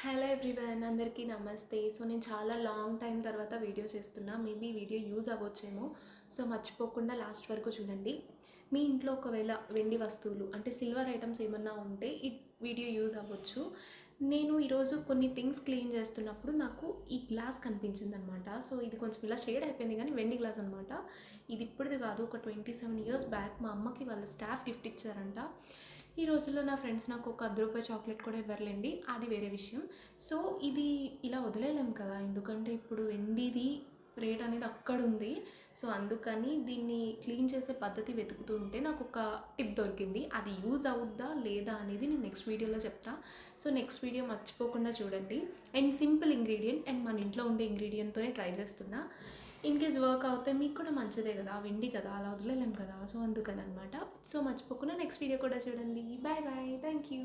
Hello everyone, అందరికీ నమస్తే. So నేను చాలా లాంగ్ టైం తర్వాత వీడియో చేస్తున్నా. మేబీ వీడియో యూజ్ అవ్వచ్చేమో. సో మర్చిపోకుండా లాస్ట్ వరకు చూడండి. మీ ఇంట్లో ఒకవేళ వెండి వస్తువులు అంటే సిల్వర్ ఐటమ్స్ ఏమన్నా ఉంటే ఈ వీడియో యూజ్ అవ్వచ్చు. నేను ఈరోజు కొన్ని థింగ్స్ క్లీన్ చేస్తున్నప్పుడు నాకు ఈ గ్లాస్ కనిపించింది అనమాట. సో ఇది కొంచెం ఇలా షేడ్ అయిపోయింది కానీ వెండి గ్లాస్ అనమాట. ఇది ఇప్పుడుది కాదు, ఒక 27 ఇయర్స్ బ్యాక్ మా అమ్మకి వాళ్ళ స్టాఫ్ గిఫ్ట్ ఇచ్చారంట. ఈ రోజుల్లో నా ఫ్రెండ్స్ నాకు ఒక ₹10 చాక్లెట్ కూడా ఇవ్వరులేండి, అది వేరే విషయం. సో ఇది ఇలా వదిలేయలేం కదా, ఎందుకంటే ఇప్పుడు వెండిది రేట్ అనేది అక్కడ ఉంది. సో అందుకని దీన్ని క్లీన్ చేసే పద్ధతి వెతుకుతూ ఉంటే నాకు ఒక టిప్ దొరికింది. అది యూజ్ అవుద్దా లేదా అనేది నేను నెక్స్ట్ వీడియోలో చెప్తా. సో నెక్స్ట్ వీడియో మర్చిపోకుండా చూడండి. అండ్ సింపుల్ ఇంగ్రీడియంట్ అండ్ మన ఇంట్లో ఉండే ఇంగ్రీడియంట్తోనే ట్రై చేస్తున్నా. ఇన్ కేస్ వర్క్ అవుతే మీకు కూడా మంచిదే కదా, వెండి కదా, అలా వదిలేలేం కదా. సో అందుకని అనమాట. సో మర్చిపోకుండా నెక్స్ట్ వీడియో కూడా చూడండి. Bye bye, thank you.